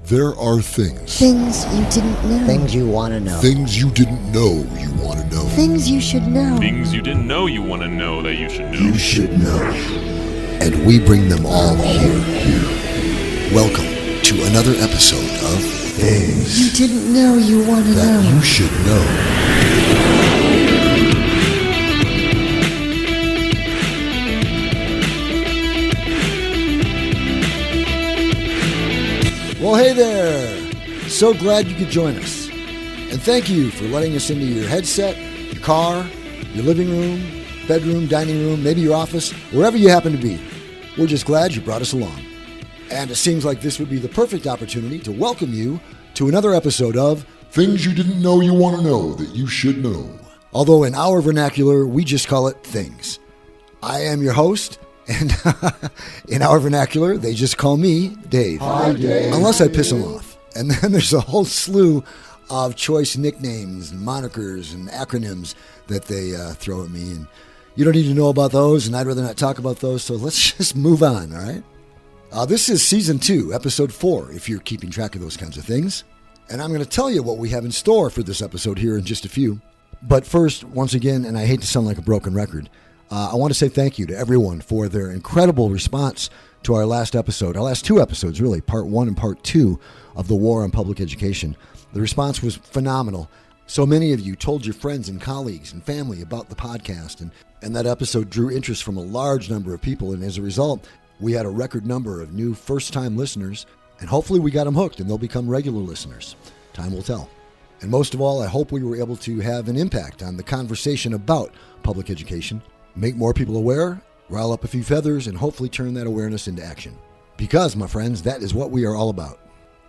There are things. Things you didn't know. Things you want to know. Things you didn't know you want to know. Things you should know. Things you didn't know you want to know that you should know. You should know. And we bring them all here. Welcome to another episode of Things You didn't know you want to That know. You Should Know. Well, hey there! So glad you could join us. And thank you for letting us into your headset, your car, your living room, bedroom, dining room, maybe your office, wherever you happen to be. We're just glad you brought us along. And it seems like this would be the perfect opportunity to welcome you to another episode of Things You Didn't Know You Want to Know That You Should Know. Although in our vernacular, we just call it Things. I am your host, and in our vernacular, they just call me Dave. Hi, Dave. Unless I piss them off. And then there's a whole slew of choice nicknames and monikers and acronyms that they throw at me. And you don't need to know about those, and I'd rather not talk about those, so let's just move on, all right? This is Season 2, Episode 4, if you're keeping track of those kinds of things. And I'm going to tell you what we have in store for this episode here in just a few. But first, once again, and I hate to sound like a broken record, I want to say thank you to everyone for their incredible response to our last episode, our last two episodes, really, Part 1 and Part 2 of the War on Public Education. The response was phenomenal. So many of you told your friends and colleagues and family about the podcast, and that episode drew interest from a large number of people, and as a result, we had a record number of new first-time listeners, and hopefully we got them hooked and they'll become regular listeners. Time will tell. And most of all, I hope we were able to have an impact on the conversation about public education, make more people aware, rile up a few feathers, and hopefully turn that awareness into action. Because, my friends, that is what we are all about.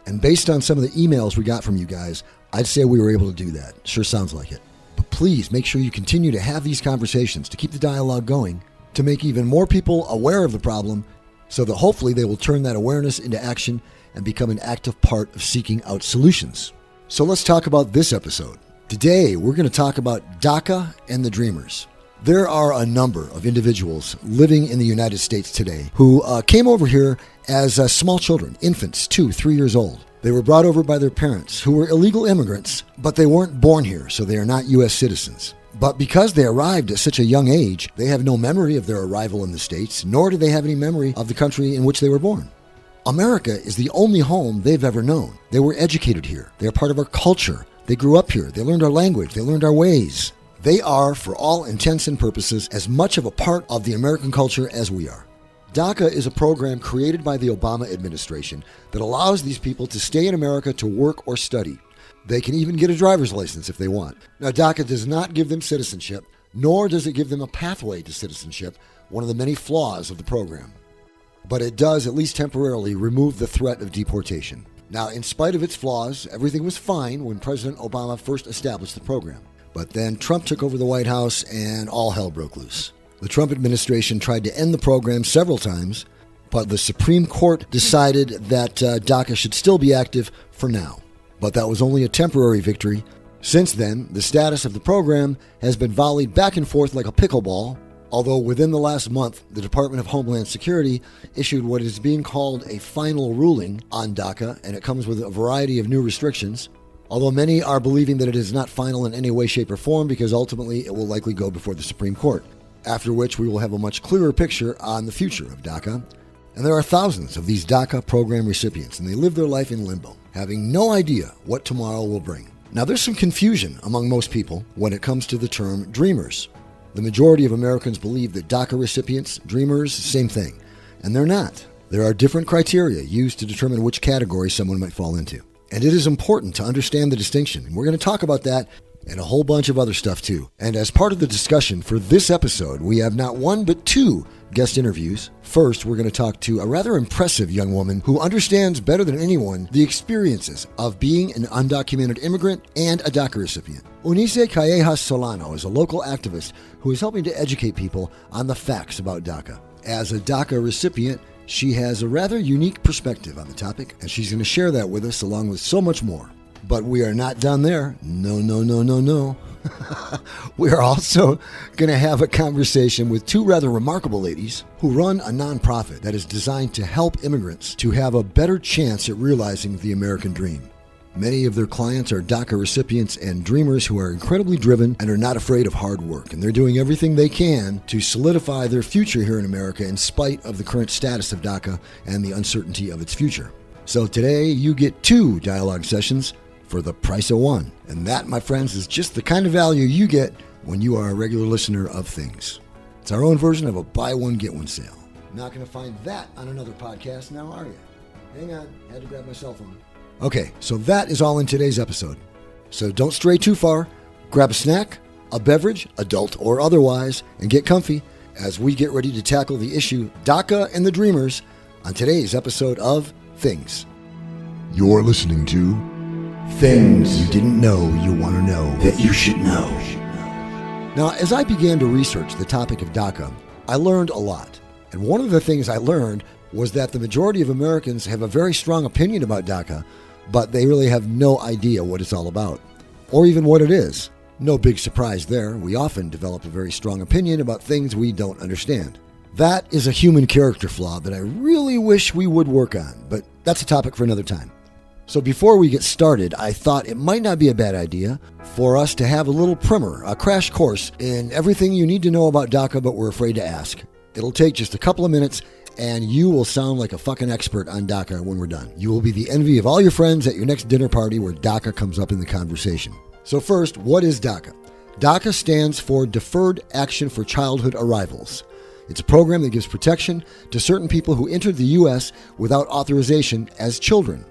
And based on some of the emails we got from you guys, I'd say we were able to do that. Sure sounds like it. But please make sure you continue to have these conversations, to keep the dialogue going, to make even more people aware of the problem, so that hopefully they will turn that awareness into action and become an active part of seeking out solutions. So let's talk about this episode. Today, we're going to talk about DACA and the Dreamers. There are a number of individuals living in the United States today who came over here as small children, infants, 2, 3 years old. They were brought over by their parents, who were illegal immigrants, but they weren't born here, so they are not U.S. citizens. But because they arrived at such a young age, they have no memory of their arrival in the States, nor do they have any memory of the country in which they were born. America is the only home they've ever known. They were educated here. They are part of our culture. They grew up here. They learned our language. They learned our ways. They are, for all intents and purposes, as much of a part of the American culture as we are. DACA is a program created by the Obama administration that allows these people to stay in America to work or study. They can even get a driver's license if they want. Now, DACA does not give them citizenship, nor does it give them a pathway to citizenship, one of the many flaws of the program. But it does, at least temporarily, remove the threat of deportation. Now, in spite of its flaws, everything was fine when President Obama first established the program. But then Trump took over the White House and all hell broke loose. The Trump administration tried to end the program several times, but the Supreme Court decided that DACA should still be active for now. But that was only a temporary victory. Since then, the status of the program has been volleyed back and forth like a pickleball, although within the last month, the Department of Homeland Security issued what is being called a final ruling on DACA, and it comes with a variety of new restrictions. Although many are believing that it is not final in any way, shape, or form because ultimately it will likely go before the Supreme Court, after which we will have a much clearer picture on the future of DACA. And there are thousands of these DACA program recipients, and they live their life in limbo, having no idea what tomorrow will bring. Now, there's some confusion among most people when it comes to the term dreamers. The majority of Americans believe that DACA recipients, dreamers, same thing, and they're not. There are different criteria used to determine which category someone might fall into. And it is important to understand the distinction. And we're going to talk about that and a whole bunch of other stuff too. And as part of the discussion for this episode, we have not one but two guest interviews. First, we're going to talk to a rather impressive young woman who understands better than anyone the experiences of being an undocumented immigrant and a DACA recipient. Eunice Callejas Solano is a local activist who is helping to educate people on the facts about DACA. As a DACA recipient, she has a rather unique perspective on the topic, and she's going to share that with us along with so much more. But we are not done there. No. We are also going to have a conversation with two rather remarkable ladies who run a nonprofit that is designed to help immigrants to have a better chance at realizing the American dream. Many of their clients are DACA recipients and dreamers who are incredibly driven and are not afraid of hard work. And they're doing everything they can to solidify their future here in America in spite of the current status of DACA and the uncertainty of its future. So today you get 2 dialogue sessions for the price of 1. And that, my friends, is just the kind of value you get when you are a regular listener of things. It's our own version of a buy one, get one sale. Not going to find that on another podcast now, are you? Hang on, had to grab my cell phone. Okay, so that is all in today's episode. So don't stray too far. Grab a snack, a beverage, adult or otherwise, and get comfy as we get ready to tackle the issue DACA and the Dreamers on today's episode of Things. You're listening to Things You Didn't Know You Want to Know That You Should Know. Now, as I began to research the topic of DACA, I learned a lot. And one of the things I learned was that the majority of Americans have a very strong opinion about DACA, but they really have no idea what it's all about, or even what it is. No big surprise there. We often develop a very strong opinion about things we don't understand. That is a human character flaw that I really wish we would work on, but that's a topic for another time. So before we get started, I thought it might not be a bad idea for us to have a little primer, a crash course in everything you need to know about DACA but we're afraid to ask. It'll take just a couple of minutes, and you will sound like a fucking expert on DACA when we're done. You will be the envy of all your friends at your next dinner party where DACA comes up in the conversation. So first, what is DACA? DACA stands for Deferred Action for Childhood Arrivals. It's a program that gives protection to certain people who entered the U.S. without authorization as children.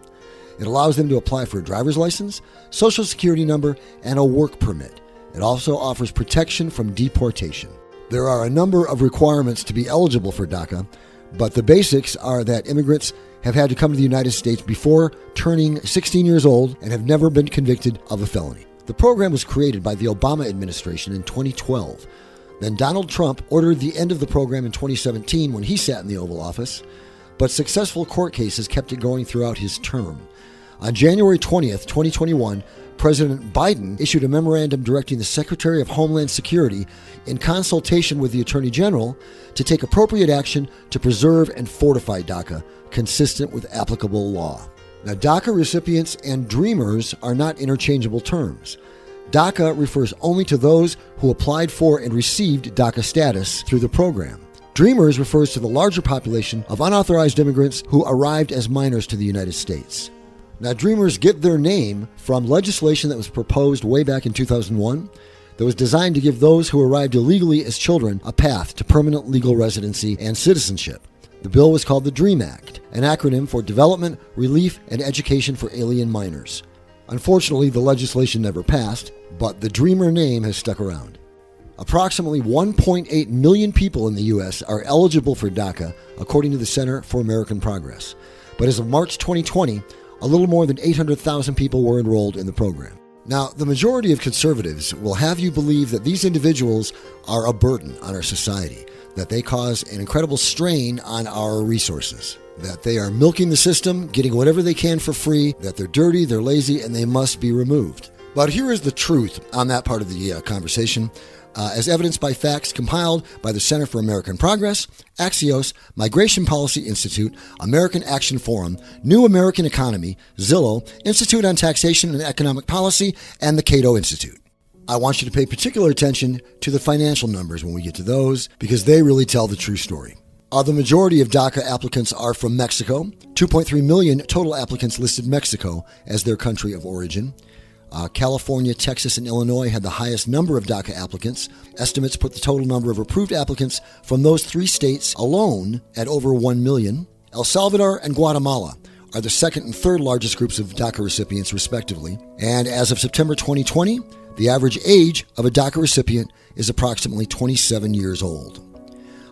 It allows them to apply for a driver's license, social security number, and a work permit. It also offers protection from deportation. There are a number of requirements to be eligible for DACA, but the basics are that immigrants have had to come to the United States before turning 16 years old and have never been convicted of a felony. The program was created by the Obama administration in 2012. Then Donald Trump ordered the end of the program in 2017 when he sat in the Oval Office, but successful court cases kept it going throughout his term. On January 20th, 2021, President Biden issued a memorandum directing the Secretary of Homeland Security, in consultation with the Attorney General, to take appropriate action to preserve and fortify DACA, consistent with applicable law. Now, DACA recipients and dreamers are not interchangeable terms. DACA refers only to those who applied for and received DACA status through the program. Dreamers refers to the larger population of unauthorized immigrants who arrived as minors to the United States. Now, Dreamers get their name from legislation that was proposed way back in 2001 that was designed to give those who arrived illegally as children a path to permanent legal residency and citizenship. The bill was called the DREAM Act, an acronym for Development, Relief, and Education for Alien Minors. Unfortunately, the legislation never passed, but the Dreamer name has stuck around. Approximately 1.8 million people in the U.S. are eligible for DACA, according to the Center for American Progress. But as of March 2020, a little more than 800,000 people were enrolled in the program. Now, the majority of conservatives will have you believe that these individuals are a burden on our society, that they cause an incredible strain on our resources, that they are milking the system, getting whatever they can for free, that they're dirty, they're lazy, and they must be removed. But here is the truth on that part of the conversation, as evidenced by facts compiled by the Center for American Progress, Axios, Migration Policy Institute, American Action Forum, New American Economy, Zillow, Institute on Taxation and Economic Policy, and the Cato Institute. I want you to pay particular attention to the financial numbers when we get to those, because they really tell the true story. The majority of DACA applicants are from Mexico. 2.3 million total applicants listed Mexico as their country of origin. California, Texas, and Illinois had the highest number of DACA applicants. Estimates put the total number of approved applicants from those 3 states alone at over 1 million. El Salvador and Guatemala are the second and third largest groups of DACA recipients, respectively. And as of September 2020, the average age of a DACA recipient is approximately 27 years old.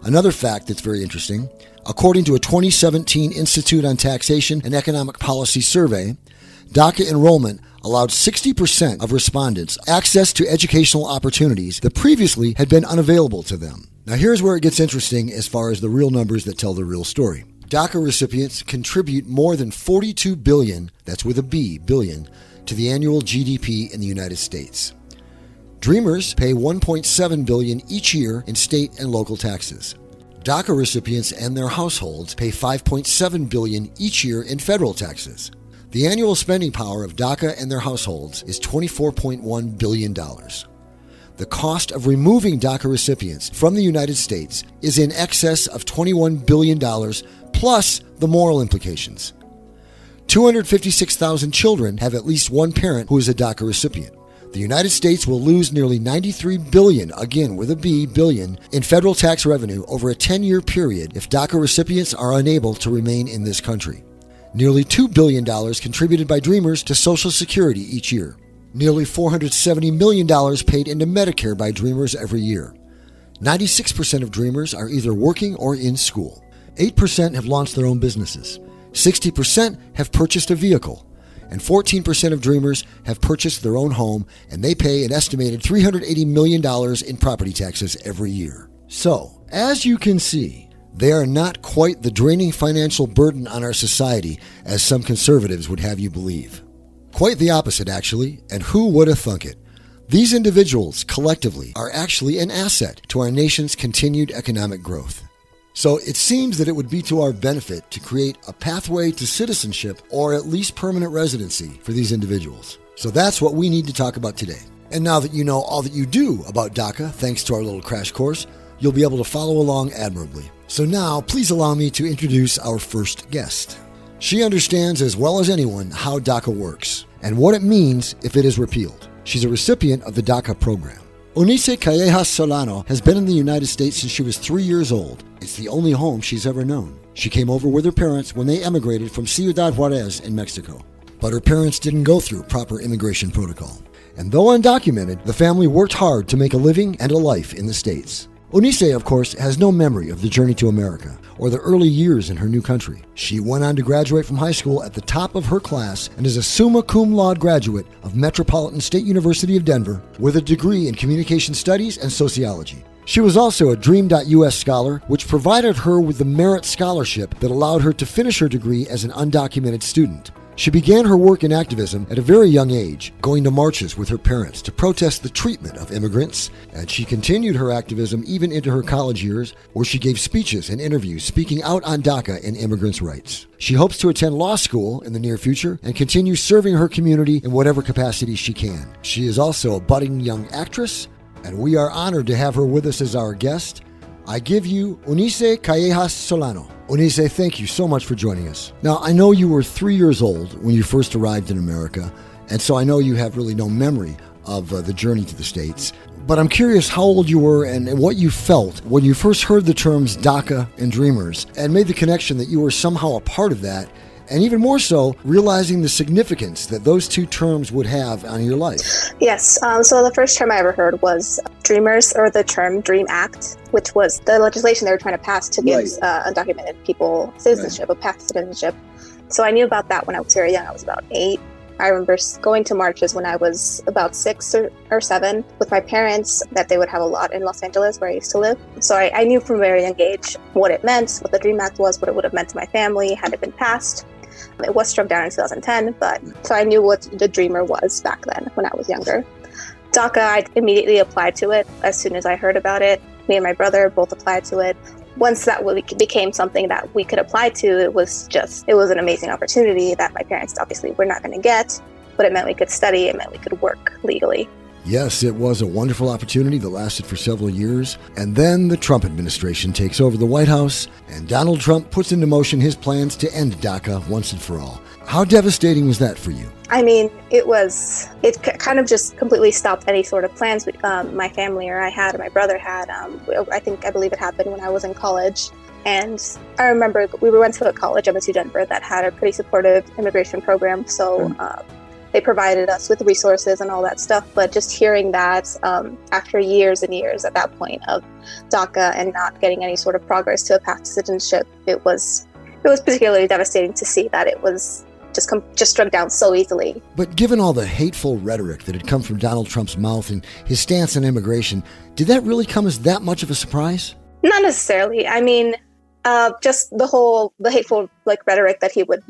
Another fact that's very interesting, according to a 2017 Institute on Taxation and Economic Policy survey, DACA enrollment allowed 60% of respondents access to educational opportunities that previously had been unavailable to them. Now here's where it gets interesting as far as the real numbers that tell the real story. DACA recipients contribute more than $42 billion, that's with a B, billion, to the annual GDP in the United States. Dreamers pay $1.7 billion each year in state and local taxes. DACA recipients and their households pay $5.7 billion each year in federal taxes. The annual spending power of DACA and their households is $24.1 billion. The cost of removing DACA recipients from the United States is in excess of $21 billion, plus the moral implications. 256,000 children have at least one parent who is a DACA recipient. The United States will lose nearly $93 billion, again with a B, billion, in federal tax revenue over a 10-year period if DACA recipients are unable to remain in this country. Nearly $2 billion contributed by Dreamers to Social Security each year. Nearly $470 million paid into Medicare by Dreamers every year. 96% of Dreamers are either working or in school. 8% have launched their own businesses. 60% have purchased a vehicle. And 14% of Dreamers have purchased their own home, and they pay an estimated $380 million in property taxes every year. So, as you can see, they are not quite the draining financial burden on our society as some conservatives would have you believe. Quite the opposite, actually, and who would have thunk it? These individuals, collectively, are actually an asset to our nation's continued economic growth. So it seems that it would be to our benefit to create a pathway to citizenship or at least permanent residency for these individuals. So that's what we need to talk about today. And now that you know all that you do about DACA, thanks to our little crash course, you'll be able to follow along admirably. So now, please allow me to introduce our first guest. She understands as well as anyone how DACA works and what it means if it is repealed. She's a recipient of the DACA program. Eunice Callejas Solano has been in the United States since she was 3 years old. It's the only home she's ever known. She came over with her parents when they emigrated from Ciudad Juarez in Mexico. But her parents didn't go through proper immigration protocol. And though undocumented, the family worked hard to make a living and a life in the States. Eunice, of course, has no memory of the journey to America or the early years in her new country. She went on to graduate from high school at the top of her class and is a summa cum laude graduate of Metropolitan State University of Denver with a degree in communication studies and sociology. She was also a Dream.US scholar, which provided her with the merit scholarship that allowed her to finish her degree as an undocumented student. She began her work in activism at a very young age, going to marches with her parents to protest the treatment of immigrants, and she continued her activism even into her college years, where she gave speeches and interviews speaking out on DACA and immigrants' rights. She hopes to attend law school in the near future and continue serving her community in whatever capacity she can. She is also a budding young actress, and we are honored to have her with us as our guest. I give you Eunice Callejas Solano. Eunice, thank you so much for joining us. Now, I know you were 3 years old when you first arrived in America, and so I know you have really no memory of the journey to the States. But I'm curious how old you were and what you felt when you first heard the terms DACA and Dreamers and made the connection that you were somehow a part of that, and even more so, realizing the significance that those two terms would have on your life. Yes. So the first term I ever heard was Dreamers, or the term Dream Act, which was the legislation they were trying to pass to give undocumented people citizenship, a path to citizenship. So I knew about that when I was very young. I was about 8. I remember going to marches when I was about 6 or 7 with my parents, that they would have a lot in Los Angeles, where I used to live. So I knew from a very young age what it meant, what the Dream Act was, what it would have meant to my family had it been passed. It was struck down in 2010, but so I knew what the Dreamer was back then when I was younger. DACA, I immediately applied to it as soon as I heard about it. Me and my brother both applied to it. Once that became something that we could apply to, it was an amazing opportunity that my parents obviously were not going to get, but it meant we could study, it meant we could work legally. Yes, it was a wonderful opportunity that lasted for several years. And then the Trump administration takes over the White House, and Donald Trump puts into motion his plans to end DACA once and for all. How devastating was that for you? I mean, it kind of just completely stopped any sort of plans my family or I had, or my brother had. I believe it happened when I was in college. And I remember we went to a college, MSU Denver, that had a pretty supportive immigration program. So they provided us with resources and all that stuff. But just hearing that after years and years at that point of DACA and not getting any sort of progress to a path to citizenship, it was particularly devastating to see that it was just struck down so easily. But given all the hateful rhetoric that had come from Donald Trump's mouth and his stance on immigration, did that really come as that much of a surprise? Not necessarily. I mean, just the hateful rhetoric that he would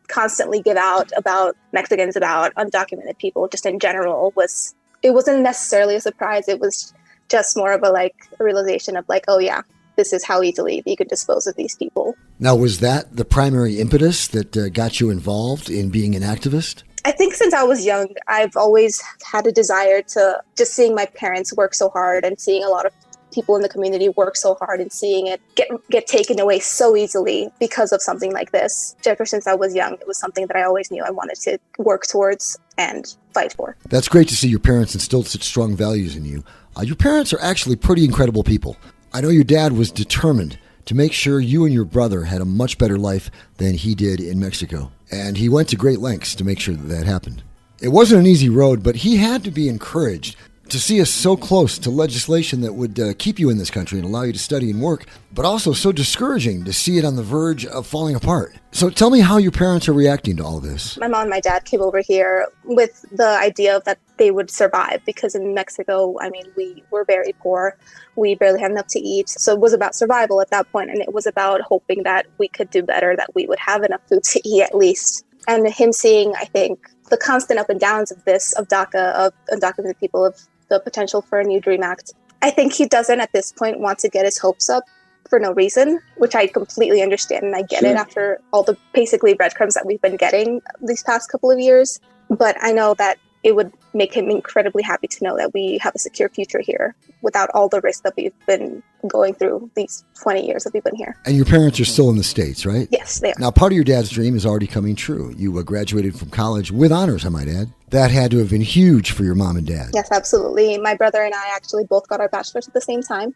constantly give out about Mexicans, about undocumented people, just in general, was it wasn't necessarily a surprise. It was just more of a realization of oh yeah, this is how easily you could dispose of these people. Now, was that the primary impetus that got you involved in being an activist? I think since I was young, I've always had a desire to just seeing my parents work so hard and seeing a lot of people in the community work so hard and seeing it get taken away so easily because of something like this. Ever since I was young, it was something that I always knew I wanted to work towards and fight for. That's great to see your parents instilled such strong values in you. Your parents are actually pretty incredible people. I know your dad was determined to make sure you and your brother had a much better life than he did in Mexico. And he went to great lengths to make sure that happened. It wasn't an easy road, but he had to be encouraged to see us so close to legislation that would keep you in this country and allow you to study and work, but also so discouraging to see it on the verge of falling apart. So tell me how your parents are reacting to all this. My mom and my dad came over here with the idea that they would survive, because in Mexico, we were very poor. We barely had enough to eat. So it was about survival at that point, and it was about hoping that we could do better, that we would have enough food to eat at least. And him seeing, I think, the constant up and downs of this, of DACA, of undocumented people, of the potential for a new DREAM Act. I think he doesn't at this point want to get his hopes up for no reason, which I completely understand, and I get it after all the basically breadcrumbs that we've been getting these past couple of years. But I know that it would make him incredibly happy to know that we have a secure future here without all the risk that we've been going through these 20 years that we've been here. And your parents are still in the States, right? Yes, they are. Now, part of your dad's dream is already coming true. You graduated from college with honors, I might add. That had to have been huge for your mom and dad. Yes, absolutely. My brother and I actually both got our bachelor's at the same time,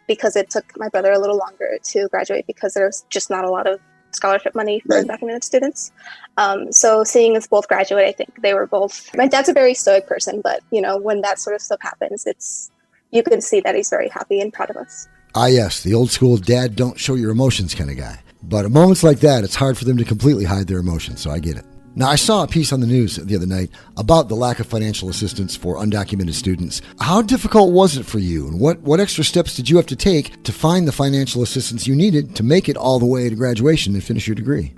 because it took my brother a little longer to graduate because there's just not a lot of scholarship money for undocumented students. So seeing us both graduate, I think they were both... My dad's a very stoic person, but when that sort of stuff happens, you can see that he's very happy and proud of us. Ah, yes, the old school dad don't show your emotions kind of guy. But at moments like that, it's hard for them to completely hide their emotions, so I get it. Now, I saw a piece on the news the other night about the lack of financial assistance for undocumented students. How difficult was it for you, and what extra steps did you have to take to find the financial assistance you needed to make it all the way to graduation and finish your degree?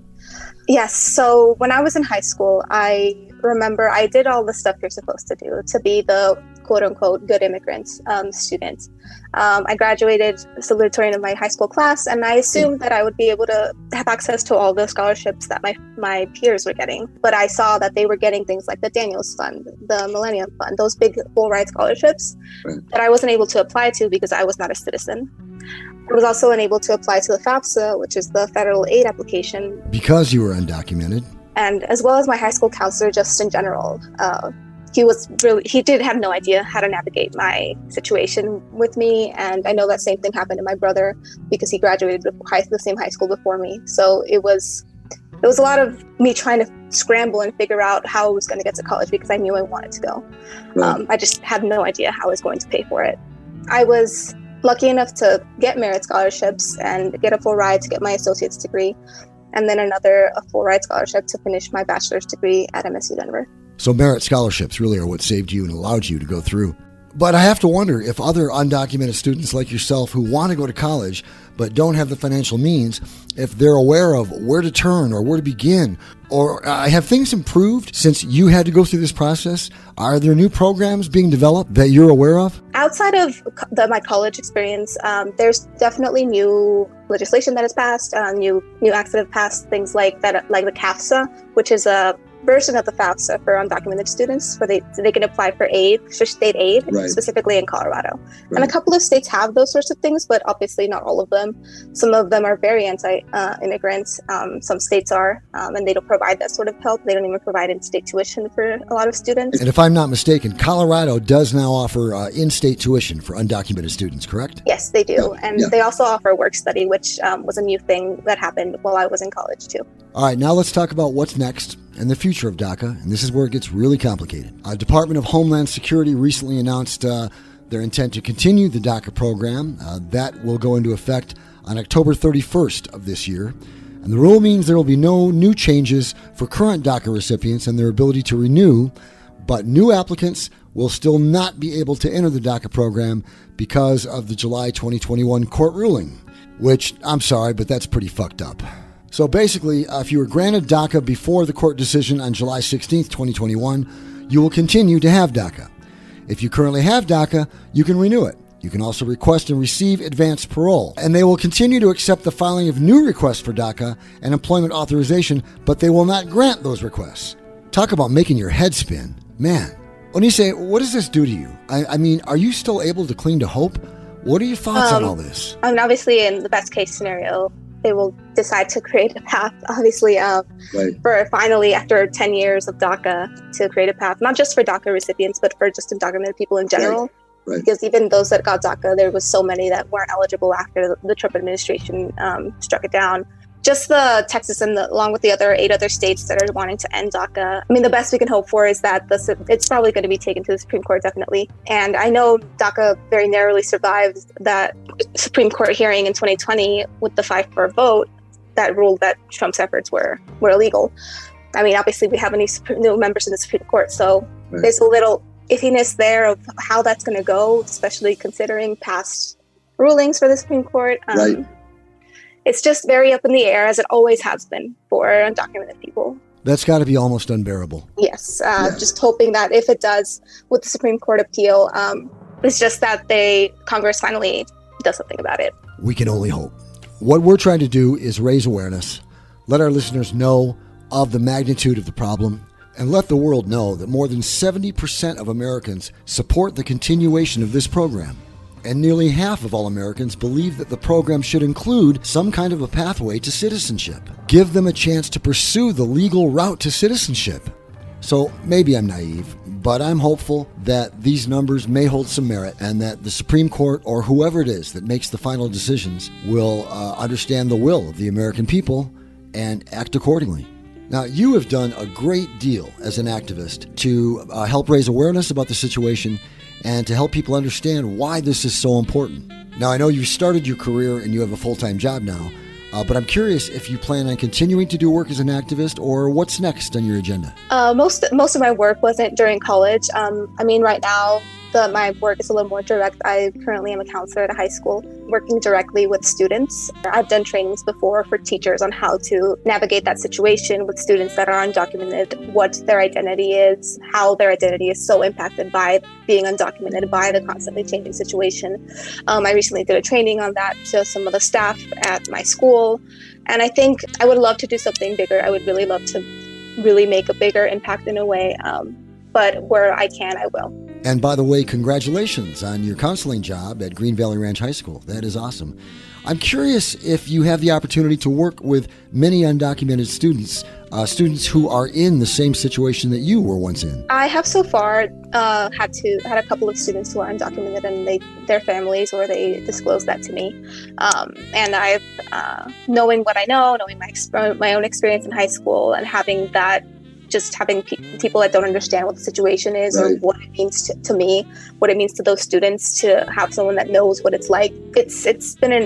Yes, so when I was in high school, I remember I did all the stuff you're supposed to do to be the quote-unquote good immigrant student. I graduated salutatorian of my high school class, and I assumed that I would be able to have access to all the scholarships that my peers were getting. But I saw that they were getting things like the Daniels Fund, the Millennium Fund, those big full ride scholarships that I wasn't able to apply to because I was not a citizen. I was also unable to apply to the FAFSA, which is the federal aid application. Because you were undocumented? And as well as my high school counselor, just in general. He did have no idea how to navigate my situation with me. And I know that same thing happened to my brother because he graduated the same high school before me. So it was a lot of me trying to scramble and figure out how I was going to get to college because I knew I wanted to go. I just had no idea how I was going to pay for it. I was lucky enough to get merit scholarships and get a full ride to get my associate's degree, and then a full ride scholarship to finish my bachelor's degree at MSU Denver. So merit scholarships really are what saved you and allowed you to go through. But I have to wonder if other undocumented students like yourself who want to go to college but don't have the financial means, if they're aware of where to turn or where to begin, or have things improved since you had to go through this process? Are there new programs being developed that you're aware of? Outside of my college experience, there's definitely new legislation that has passed, new acts that have passed, things like that, like the CAFSA, which is a version of the FAFSA for undocumented students, where they can apply for aid, for state aid, specifically in Colorado. And a couple of states have those sorts of things, but obviously not all of them. Some of them are very anti-immigrant. Some states are, and they don't provide that sort of help. They don't even provide in-state tuition for a lot of students. And if I'm not mistaken, Colorado does now offer in-state tuition for undocumented students, correct? Yes, they do. And they also offer work study, which was a new thing that happened while I was in college too. All right, now let's talk about what's next and the future of DACA, and this is where it gets really complicated. Department of Homeland Security recently announced their intent to continue the DACA program. That will go into effect on October 31st of this year. And the rule means there will be no new changes for current DACA recipients and their ability to renew, but new applicants will still not be able to enter the DACA program because of the July 2021 court ruling, which, I'm sorry, but that's pretty fucked up. So basically, if you were granted DACA before the court decision on July 16th, 2021, you will continue to have DACA. If you currently have DACA, you can renew it. You can also request and receive advanced parole. And they will continue to accept the filing of new requests for DACA and employment authorization, but they will not grant those requests. Talk about making your head spin. Man, Onise, what does this do to you? I mean, are you still able to cling to hope? What are your thoughts on all this? I mean, obviously, in the best case scenario, they will decide to create a path, obviously, for finally, after 10 years of DACA, to create a path, not just for DACA recipients, but for just undocumented people in general. Right. Because even those that got DACA, there was so many that weren't eligible after the Trump administration struck it down. Just the Texas and along with the 8 other states that are wanting to end DACA. I mean, the best we can hope for is that it's probably going to be taken to the Supreme Court, definitely. And I know DACA very narrowly survived that Supreme Court hearing in 2020 with the 5-4 vote that ruled that Trump's efforts were illegal. I mean, obviously, we have new members in the Supreme Court, so there's a little iffiness there of how that's going to go, especially considering past rulings for the Supreme Court. It's just very up in the air, as it always has been for undocumented people. That's got to be almost unbearable. Yes, just hoping that if it does with the Supreme Court appeal, it's just that Congress finally does something about it. We can only hope. What we're trying to do is raise awareness, let our listeners know of the magnitude of the problem, and let the world know that more than 70% of Americans support the continuation of this program. And nearly half of all Americans believe that the program should include some kind of a pathway to citizenship. Give them a chance to pursue the legal route to citizenship. So maybe I'm naive, but I'm hopeful that these numbers may hold some merit and that the Supreme Court or whoever it is that makes the final decisions will understand the will of the American people and act accordingly. Now, you have done a great deal as an activist to help raise awareness about the situation and to help people understand why this is so important. Now, I know you started your career and you have a full-time job now, but I'm curious if you plan on continuing to do work as an activist or what's next on your agenda? Most of my work wasn't during college. I mean, right now, my work is a little more direct. I currently am a counselor at a high school, working directly with students. I've done trainings before for teachers on how to navigate that situation with students that are undocumented, what their identity is, how their identity is so impacted by being undocumented, by the constantly changing situation. I recently did a training on that to some of the staff at my school. And I think I would love to do something bigger. I would really love to really make a bigger impact in a way. But where I can, I will. And by the way, congratulations on your counseling job at Green Valley Ranch High School. That is awesome. I'm curious if you have the opportunity to work with many undocumented students, students who are in the same situation that you were once in. I have so far had a couple of students who are undocumented and their families, or they disclosed that to me. And I've, knowing what I know, knowing my own experience in high school and having that, just having people that don't understand what the situation is or what it means to me, what it means to those students, to have someone that knows what it's like. It's been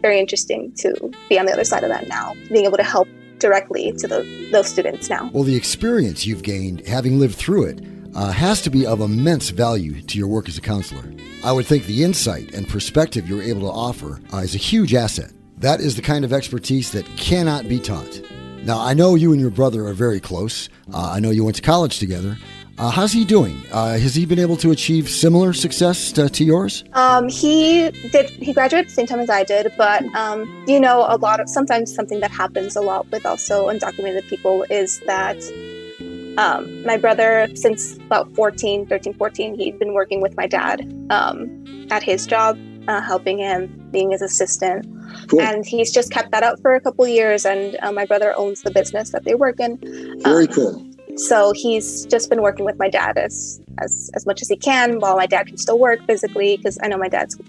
very interesting to be on the other side of that now, being able to help directly to those students now. Well, the experience you've gained, having lived through it, has to be of immense value to your work as a counselor. I would think the insight and perspective you're able to offer is a huge asset. That is the kind of expertise that cannot be taught. Now, I know you and your brother are very close. I know you went to college together. How's he doing? Has he been able to achieve similar success to yours? He graduated at the same time as I did, but sometimes something that happens a lot with also undocumented people is that my brother, since about 13, 14, he'd been working with my dad at his job, helping him, being his assistant. Cool. And he's just kept that up for a couple of years, and my brother owns the business that they work in. Very cool. So he's just been working with my dad as much as he can, while my dad can still work physically, because I know my dad's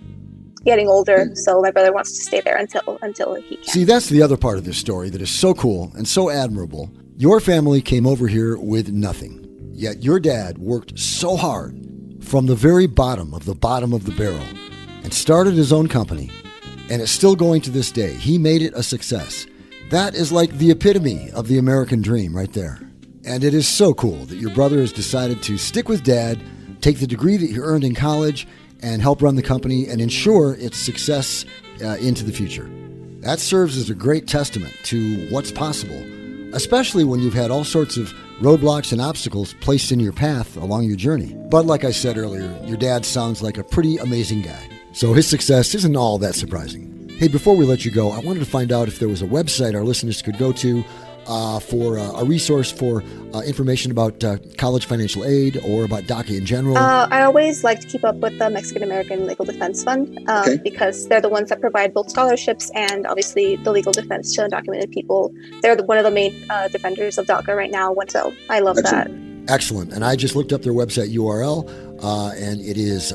getting older, so my brother wants to stay there until he can. See, that's the other part of this story that is so cool and so admirable. Your family came over here with nothing, yet your dad worked so hard from the very bottom of the barrel and started his own company. And it's still going to this day. He made it a success. That is like the epitome of the American dream right there. And it is so cool that your brother has decided to stick with Dad, take the degree that he earned in college, and help run the company and ensure its success into the future. That serves as a great testament to what's possible especially when you've had all sorts of roadblocks and obstacles placed in your path along your journey. But like I said earlier, your dad sounds like a pretty amazing guy. So his success isn't all that surprising. Hey, before we let you go, I wanted to find out if there was a website our listeners could go to for a resource for information about college financial aid or about DACA in general. I always like to keep up with the Mexican American Legal Defense Fund because they're the ones that provide both scholarships and obviously the legal defense to undocumented people. They're one of the main defenders of DACA right now. So I love that. Excellent. And I just looked up their website URL, and it is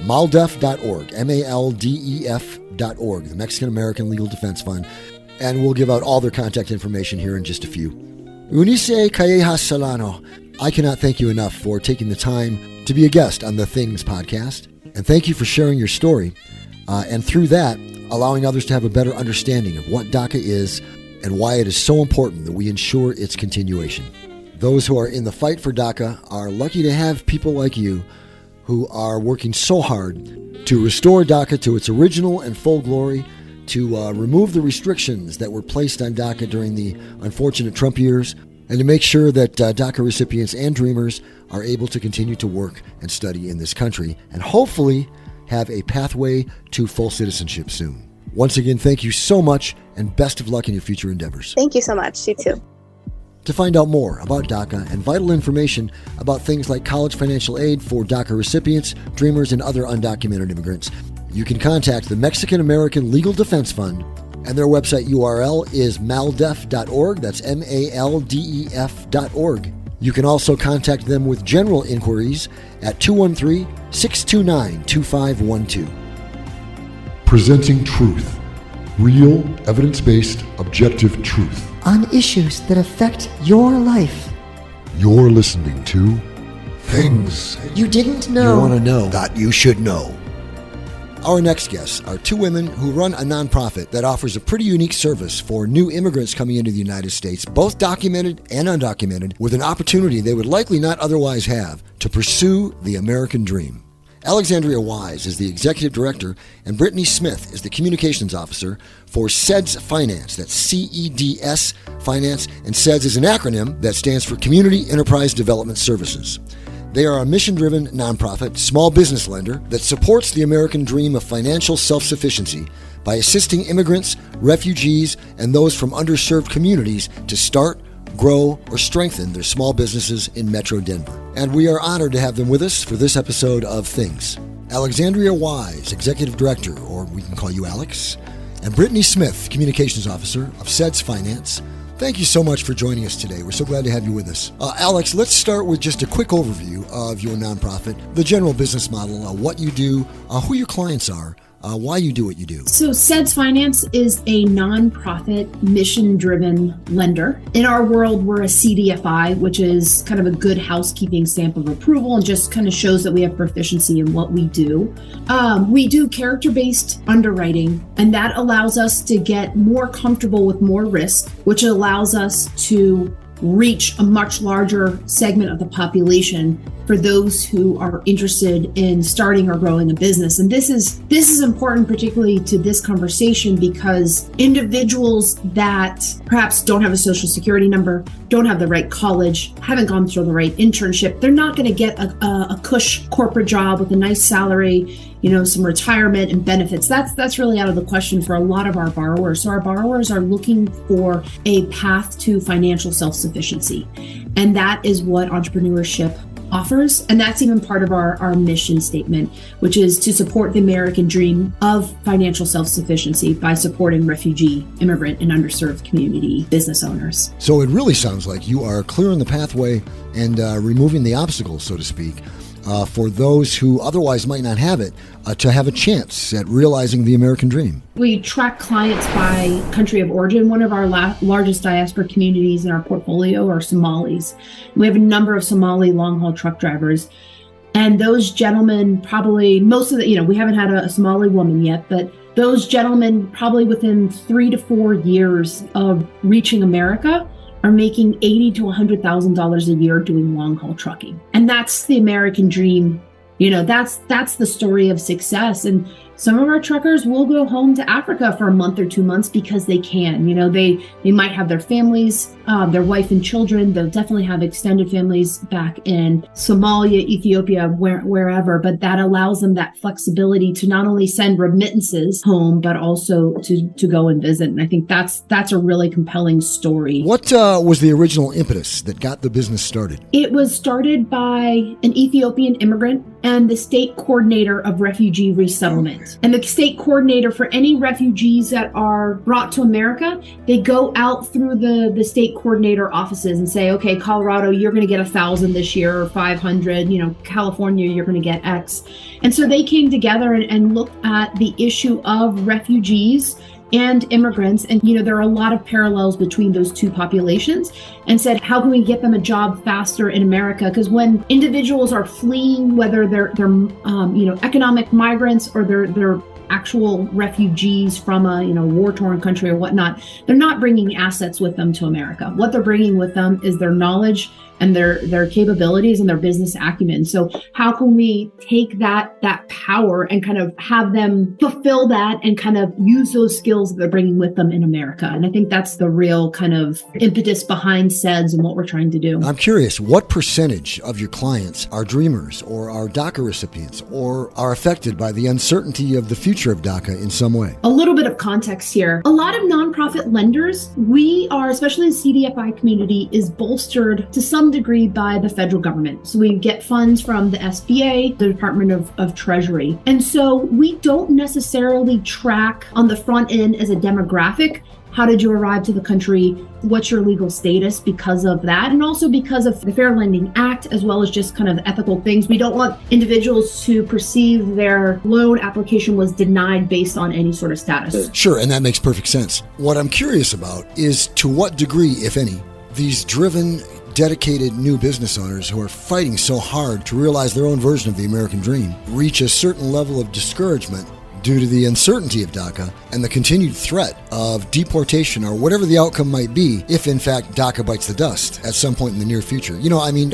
maldef.org, MALDEF.org, the Mexican American Legal Defense Fund. And we'll give out all their contact information here in just a few. Eunice Callejas Solano, I cannot thank you enough for taking the time to be a guest on the Things podcast. And thank you for sharing your story. And through that, allowing others to have a better understanding of what DACA is and why it is so important that we ensure its continuation. Those who are in the fight for DACA are lucky to have people like you who are working so hard to restore DACA to its original and full glory, to remove the restrictions that were placed on DACA during the unfortunate Trump years, and to make sure that DACA recipients and dreamers are able to continue to work and study in this country, and hopefully have a pathway to full citizenship soon. Once again, thank you so much, and best of luck in your future endeavors. Thank you so much. You too. To find out more about DACA and vital information about things like college financial aid for DACA recipients, dreamers, and other undocumented immigrants, you can contact the Mexican American Legal Defense Fund, and their website URL is maldef.org. That's MALDEF.org. You can also contact them with general inquiries at 213-629-2512. Presenting truth. Real, evidence-based, objective truth. On issues that affect your life. You're listening to Things You didn't You know. want to know that you should know. Our next guests are two women who run a nonprofit that offers a pretty unique service for new immigrants coming into the United States, both documented and undocumented, with an opportunity they would likely not otherwise have to pursue the American dream. Alexandria Wise is the executive director, and Brittany Smith is the communications officer for CEDS Finance. That's CEDS Finance, and CEDS is an acronym that stands for Community Enterprise Development Services. They are a mission-driven nonprofit small business lender that supports the American dream of financial self-sufficiency by assisting immigrants, refugees, and those from underserved communities to start, grow, or strengthen their small businesses in Metro Denver. And we are honored to have them with us for this episode of Things. Alexandria Wise, Executive Director, or we can call you Alex, and Brittany Smith, Communications Officer of CEDS Finance. Thank you so much for joining us today. We're so glad to have you with us. Alex, let's start with just a quick overview of your nonprofit, the general business model, what you do, who your clients are, why you do what you do. So CEDS Finance is a nonprofit, mission-driven lender. In our world, we're a CDFI, which is kind of a good housekeeping stamp of approval and just kind of shows that we have proficiency in what we do. We do character-based underwriting, and that allows us to get more comfortable with more risk, which allows us to reach a much larger segment of the population for those who are interested in starting or growing a business. And this is important, particularly to this conversation, because individuals that perhaps don't have a social security number, don't have the right college, haven't gone through the right internship, they're not going to get a cush corporate job with a nice salary, some retirement and benefits. That's really out of the question for a lot of our borrowers. So our borrowers are looking for a path to financial self-sufficiency. And that is what entrepreneurship offers. And that's even part of our mission statement, which is to support the American dream of financial self-sufficiency by supporting refugee, immigrant, and underserved community business owners. So it really sounds like you are clearing the pathway and removing the obstacles, so to speak, for those who otherwise might not have it, to have a chance at realizing the American dream. We track clients by country of origin. One of our largest diaspora communities in our portfolio are Somalis. We have a number of Somali long-haul truck drivers. And those gentlemen probably, we haven't had a Somali woman yet, but those gentlemen probably within 3 to 4 years of reaching America are making $80,000 to $100,000 a year doing long-haul trucking. And that's the American dream. That's the story of success. And some of our truckers will go home to Africa for a month or 2 months because they can. They might have their families, their wife and children. They'll definitely have extended families back in Somalia, Ethiopia, wherever. But that allows them that flexibility to not only send remittances home, but also to go and visit. And I think that's a really compelling story. What was the original impetus that got the business started? It was started by an Ethiopian immigrant and the state coordinator of refugee resettlement. And the state coordinator for any refugees that are brought to America, they go out through the state coordinator offices and say, okay, Colorado, you're going to get 1,000 this year or 500, California, you're going to get X. And so they came together and looked at the issue of refugees and immigrants. And, there are a lot of parallels between those two populations, and said, how can we get them a job faster in America? Because when individuals are fleeing, whether they're economic migrants or they're actual refugees from a war-torn country or whatnot, they're not bringing assets with them to America. What they're bringing with them is their knowledge and their capabilities and their business acumen. So how can we take that power and kind of have them fulfill that and kind of use those skills that they're bringing with them in America? And I think that's the real kind of impetus behind SEDS and what we're trying to do. I'm curious, what percentage of your clients are dreamers or are DACA recipients or are affected by the uncertainty of the future of DACA in some way? A little bit of context here. A lot of nonprofit lenders, we are, especially in the CDFI community, is bolstered to some degree by the federal government. So we get funds from the SBA, the Department of Treasury. And so we don't necessarily track on the front end as a demographic, how did you arrive to the country? What's your legal status because of that? And also because of the Fair Lending Act, as well as just kind of ethical things. We don't want individuals to perceive their loan application was denied based on any sort of status. Sure, and that makes perfect sense. What I'm curious about is to what degree, if any, these driven, dedicated new business owners who are fighting so hard to realize their own version of the American dream reach a certain level of discouragement due to the uncertainty of DACA and the continued threat of deportation or whatever the outcome might be if, in fact, DACA bites the dust at some point in the near future.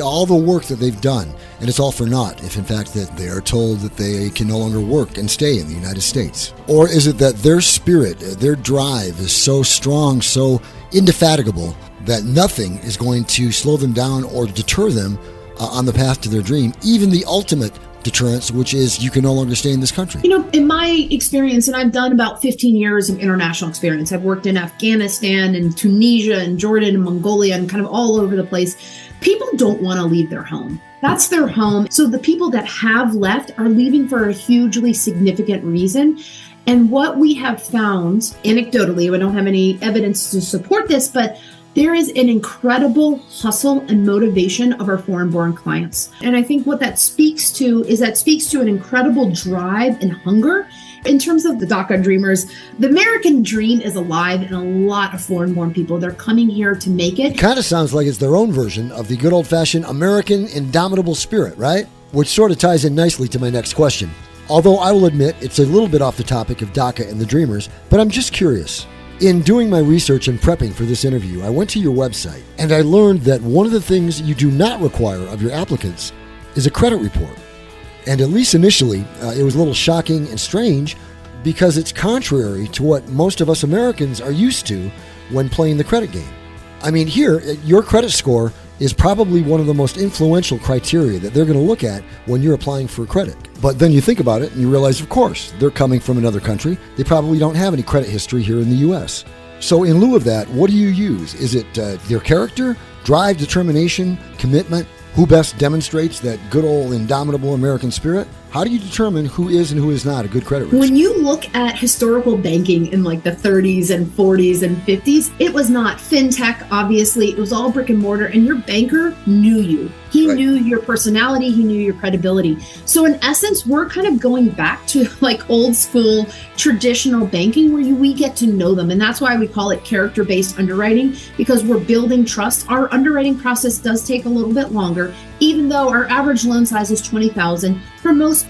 All the work that they've done, and it's all for naught if, in fact, that they are told that they can no longer work and stay in the United States. Or is it that their spirit, their drive is so strong, so indefatigable, that nothing is going to slow them down or deter them on the path to their dream, even the ultimate deterrence, which is you can no longer stay in this country? In my experience, and I've done about 15 years of international experience, I've worked in Afghanistan and Tunisia and Jordan and Mongolia and kind of all over the place. People don't want to leave their home. That's their home. So the people that have left are leaving for a hugely significant reason. And what we have found, anecdotally, we don't have any evidence to support this, but there is an incredible hustle and motivation of our foreign-born clients. And I think what that speaks to an incredible drive and hunger. In terms of the DACA dreamers, the American dream is alive in a lot of foreign-born people. They're coming here to make it. It kind of sounds like it's their own version of the good old-fashioned American indomitable spirit, right? Which sort of ties in nicely to my next question. Although I will admit it's a little bit off the topic of DACA and the dreamers, but I'm just curious. In doing my research and prepping for this interview, I went to your website and I learned that one of the things you do not require of your applicants is a credit report. And at least initially, it was a little shocking and strange because it's contrary to what most of us Americans are used to when playing the credit game. I mean, here, your credit score is probably one of the most influential criteria that they're going to look at when you're applying for credit. But then you think about it and you realize, of course, they're coming from another country. They probably don't have any credit history here in the U.S. So in lieu of that, what do you use? Is it their character, drive, determination, commitment? Who best demonstrates that good old indomitable American spirit? How do you determine who is and who is not a good credit risk? When you look at historical banking in like the 30s and 40s and 50s, it was not fintech, obviously. It was all brick and mortar, and your banker knew you. He knew your personality. He knew your credibility. So in essence, we're kind of going back to like old school traditional banking where we get to know them. And that's why we call it character-based underwriting, because we're building trust. Our underwriting process does take a little bit longer, even though our average loan size is $20,000. For most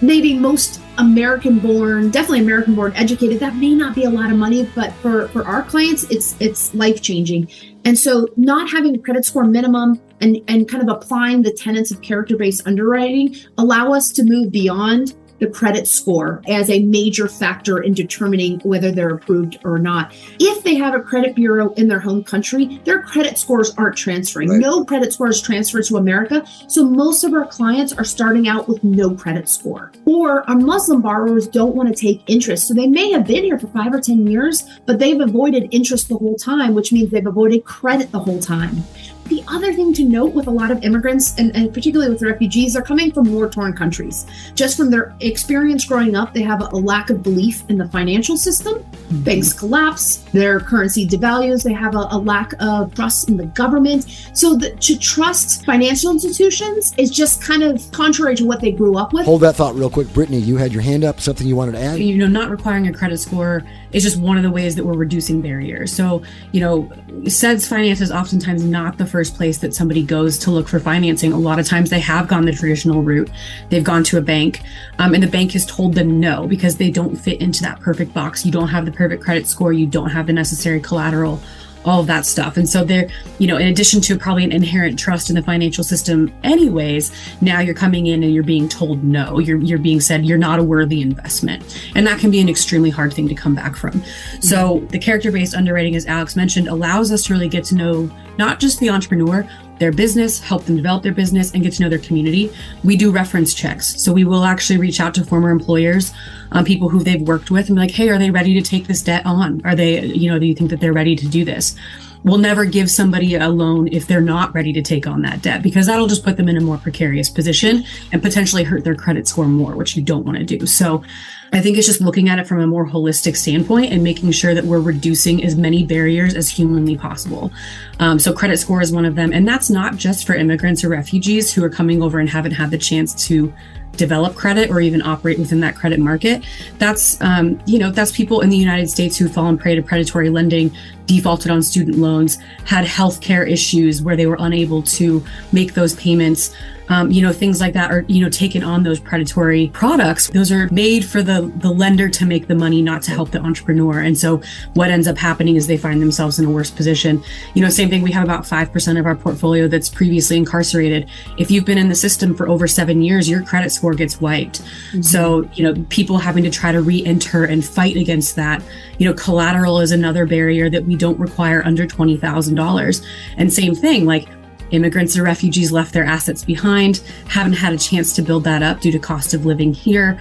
American-born, definitely American-born educated, that may not be a lot of money, but for our clients, it's life-changing. And so not having a credit score minimum and kind of applying the tenets of character-based underwriting allow us to move beyond the credit score as a major factor in determining whether they're approved or not. If they have a credit bureau in their home country, their credit scores aren't transferring. Right. No credit scores transfer to America. So most of our clients are starting out with no credit score. Or our Muslim borrowers don't want to take interest. So they may have been here for 5 or 10 years, but they've avoided interest the whole time, which means they've avoided credit the whole time. The other thing to note with a lot of immigrants, and particularly with refugees, they're coming from war-torn countries. Just from their experience growing up, they have a lack of belief in the financial system. Banks collapse, their currency devalues, they have a lack of trust in the government. So to trust financial institutions is just kind of contrary to what they grew up with. Hold that thought real quick. Brittany, you had your hand up, something you wanted to add? Not requiring a credit score is just one of the ways that we're reducing barriers. So, SEDS finance is oftentimes not the first place that somebody goes to look for financing. A lot of times they have gone the traditional route. They've gone to a bank, and the bank has told them no because they don't fit into that perfect box. You don't have the perfect credit score. You don't have the necessary collateral, all of that stuff. And so there, in addition to probably an inherent trust in the financial system anyways, now you're coming in and you're being told no. You're being said you're not a worthy investment. And that can be an extremely hard thing to come back from. So the character-based underwriting, as Alex mentioned, allows us to really get to know not just the entrepreneur, their business, help them develop their business, and get to know their community. We do reference checks. So we will actually reach out to former employers, people who they've worked with, and be like, hey, are they ready to take this debt on? Are they, do you think that they're ready to do this? We'll never give somebody a loan if they're not ready to take on that debt, because that'll just put them in a more precarious position and potentially hurt their credit score more, which you don't want to do. So I think it's just looking at it from a more holistic standpoint and making sure that we're reducing as many barriers as humanly possible. So credit score is one of them. And that's not just for immigrants or refugees who are coming over and haven't had the chance to develop credit or even operate within that credit market. That's, that's people in the United States who've fallen prey to predatory lending, defaulted on student loans, had healthcare issues where they were unable to make those payments. Things like that, or, taking on those predatory products. Those are made for the lender to make the money, not to help the entrepreneur. And so what ends up happening is they find themselves in a worse position. Same thing, we have about 5% of our portfolio that's previously incarcerated. If you've been in the system for over 7 years, your credit score gets wiped. Mm-hmm. So, people having to try to re-enter and fight against that. Collateral is another barrier that we don't require under $20,000. And same thing, like, immigrants or refugees left their assets behind, haven't had a chance to build that up due to cost of living here,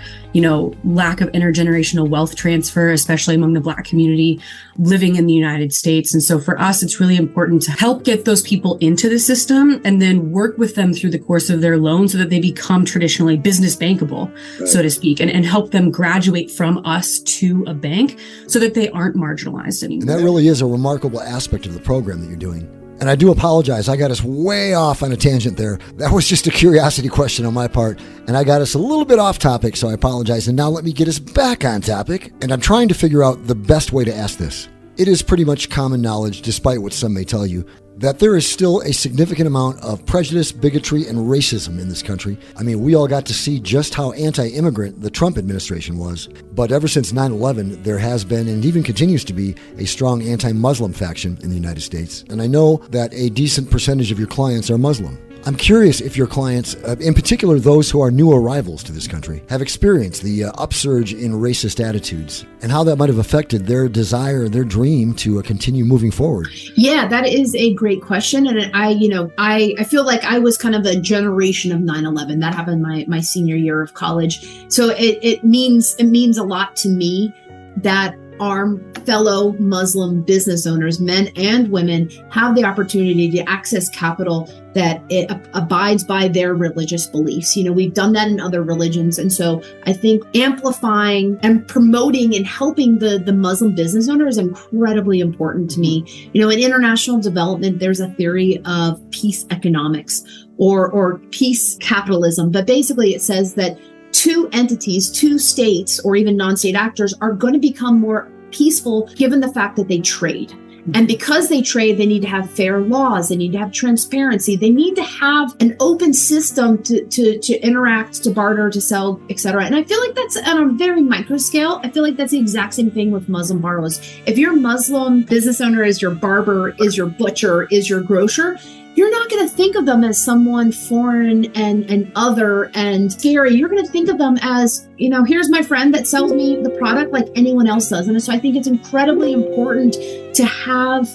lack of intergenerational wealth transfer, especially among the Black community living in the United States. And so for us, it's really important to help get those people into the system and then work with them through the course of their loan so that they become traditionally business bankable, so to speak, and help them graduate from us to a bank so that they aren't marginalized anymore. And that really is a remarkable aspect of the program that you're doing. And I do apologize. I got us way off on a tangent there. That was just a curiosity question on my part. And I got us a little bit off topic, so I apologize. And now let me get us back on topic. And I'm trying to figure out the best way to ask this. It is pretty much common knowledge, despite what some may tell you, that there is still a significant amount of prejudice, bigotry, and racism in this country. I mean, we all got to see just how anti-immigrant the Trump administration was. But ever since 9/11, there has been, and even continues to be, a strong anti-Muslim faction in the United States. And I know that a decent percentage of your clients are Muslim. I'm curious if your clients, in particular those who are new arrivals to this country, have experienced the upsurge in racist attitudes and how that might have affected their desire, their dream to continue moving forward. Yeah, that is a great question. And I feel like I was kind of a generation of 9/11. That happened my senior year of college. So it means a lot to me that our fellow Muslim business owners, men and women, have the opportunity to access capital that it abides by their religious beliefs. We've done that in other religions. And so I think amplifying and promoting and helping the Muslim business owner is incredibly important to me. In international development, there's a theory of peace economics or peace capitalism. But basically it says that two entities, two states, or even non-state actors are going to become more peaceful given the fact that they trade. And because they trade, they need to have fair laws. They need to have transparency. They need to have an open system to interact, to barter, to sell, etc. And I feel like that's on a very micro scale. I feel like that's the exact same thing with Muslim borrowers. If your Muslim business owner is your barber, is your butcher, is your grocer, you're not going to think of them as someone foreign and other and scary. You're going to think of them as, here's my friend that sells me the product like anyone else does. And so I think it's incredibly important to have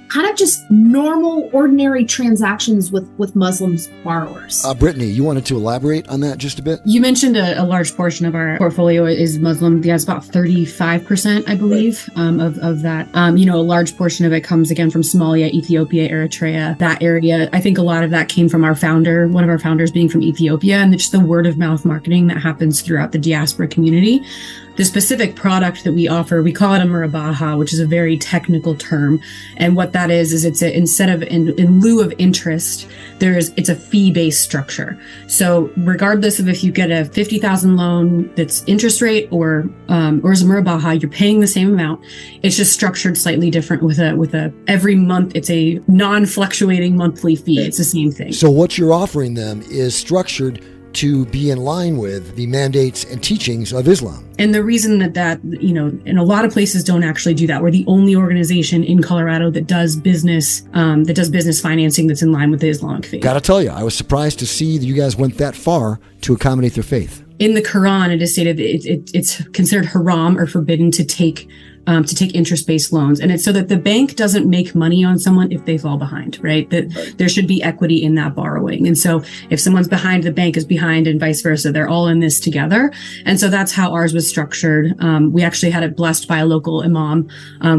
kind of just normal, ordinary transactions with Muslims borrowers. Brittany, you wanted to elaborate on that just a bit? You mentioned a large portion of our portfolio is Muslim. Yeah, it's about 35%, I believe, of that. A large portion of it comes again from Somalia, Ethiopia, Eritrea, that area. I think a lot of that came from our founder, one of our founders being from Ethiopia, and just the word of mouth marketing that happens throughout the diaspora community. The specific product that we offer, we call it a murabaha, which is a very technical term. And what that is it's instead of in lieu of interest, it's a fee-based structure. So regardless of if you get a $50,000 loan that's interest rate or as a murabaha, you're paying the same amount. It's just structured slightly different with a every month. It's a non-fluctuating monthly fee. It's the same thing. So what you're offering them is structured to be in line with the mandates and teachings of Islam. And the reason that in a lot of places don't actually do that. We're the only organization in Colorado that does business financing that's in line with the Islamic faith. Gotta tell you, I was surprised to see that you guys went that far to accommodate their faith. In the Quran, it is stated that it's considered haram or forbidden to take interest-based loans. And it's so that the bank doesn't make money on someone if they fall behind, right? That there should be equity in that borrowing. And so if someone's behind, the bank is behind and vice versa. They're all in this together. And so that's how ours was structured. We actually had it blessed by a local imam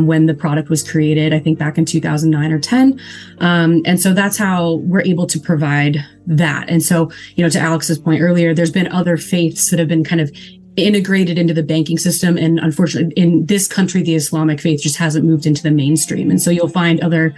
when the product was created, I think back in 2009 or 10. And so that's how we're able to provide that. And so, to Alex's point earlier, there's been other faiths that have been kind of integrated into the banking system. And unfortunately, in this country, the Islamic faith just hasn't moved into the mainstream. And so you'll find other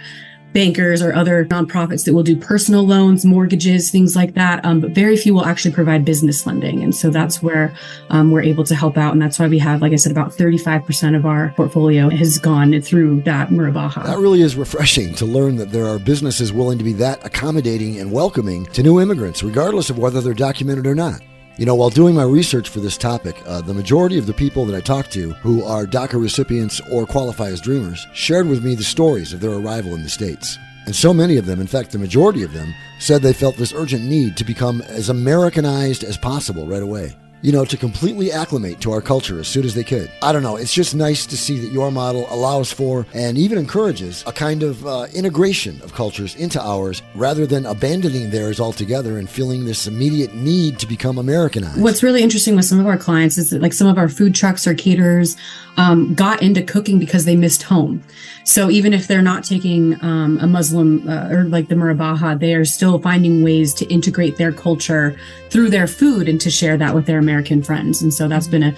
bankers or other nonprofits that will do personal loans, mortgages, things like that. But very few will actually provide business lending. And so that's where we're able to help out. And that's why we have, like I said, about 35% of our portfolio has gone through that murabaha. That really is refreshing to learn that there are businesses willing to be that accommodating and welcoming to new immigrants, regardless of whether they're documented or not. While doing my research for this topic, the majority of the people that I talked to who are DACA recipients or qualify as dreamers shared with me the stories of their arrival in the States. And so many of them, in fact, the majority of them, said they felt this urgent need to become as Americanized as possible right away. To completely acclimate to our culture as soon as they could. I don't know, it's just nice to see that your model allows for and even encourages a kind of integration of cultures into ours rather than abandoning theirs altogether and feeling this immediate need to become Americanized. What's really interesting with some of our clients is that like some of our food trucks or caterers got into cooking because they missed home. So even if they're not taking a Muslim or like the murabaha, they are still finding ways to integrate their culture through their food and to share that with their American friends. And so that's been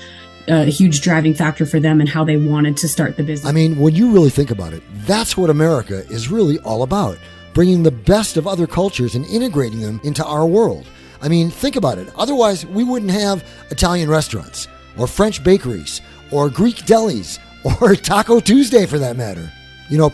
a huge driving factor for them and how they wanted to start the business. I mean, when you really think about it, that's what America is really all about. Bringing the best of other cultures and integrating them into our world. I mean, think about it. Otherwise, we wouldn't have Italian restaurants or French bakeries or Greek delis or Taco Tuesday for that matter.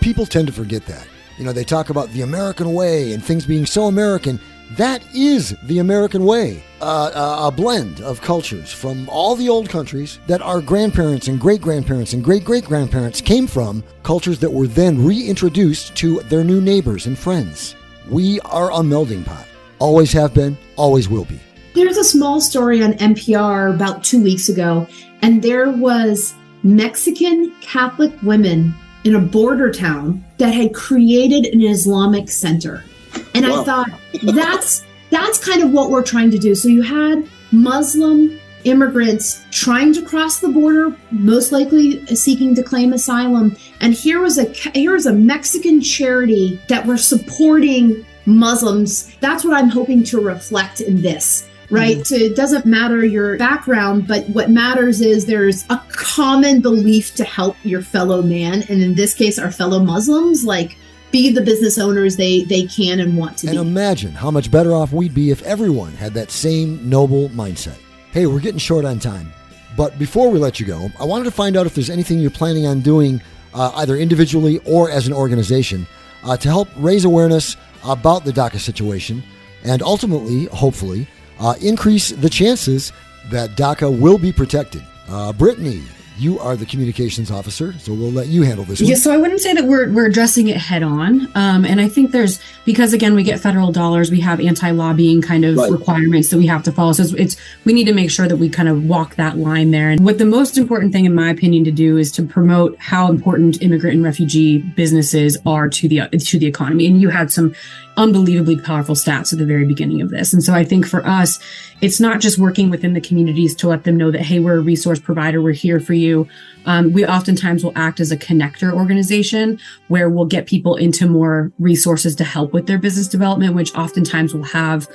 People tend to forget that. They talk about the American way and things being so American. That is the American way. A blend of cultures from all the old countries that our grandparents and great-grandparents and great-great-grandparents came from, cultures that were then reintroduced to their new neighbors and friends. We are a melding pot. Always have been, always will be. There's a small story on NPR about 2 weeks ago, and there was Mexican Catholic women in a border town that had created an Islamic center. And wow. I thought, that's kind of what we're trying to do. So you had Muslim immigrants trying to cross the border, most likely seeking to claim asylum. And here was a Mexican charity that were supporting Muslims. That's what I'm hoping to reflect in this. Right? Mm-hmm. So it doesn't matter your background, but what matters is there's a common belief to help your fellow man. And in this case, our fellow Muslims, be the business owners they can and want to be. And imagine how much better off we'd be if everyone had that same noble mindset. Hey, we're getting short on time. But before we let you go, I wanted to find out if there's anything you're planning on doing, either individually or as an organization, to help raise awareness about the DACA situation and ultimately, hopefully, increase the chances that DACA will be protected. Brittany, you are the communications officer, so we'll let you handle this one. Yeah, so I wouldn't say that we're addressing it head on. And I think because again, we get federal dollars, we have anti-lobbying kind of requirements that we have to follow. So we need to make sure that we kind of walk that line there. And what the most important thing, in my opinion, to do is to promote how important immigrant and refugee businesses are to the economy. And you had some unbelievably powerful stats at the very beginning of this. And so I think for us, it's not just working within the communities to let them know that, hey, we're a resource provider, we're here for you. We oftentimes will act as a connector organization where we'll get people into more resources to help with their business development, which oftentimes will have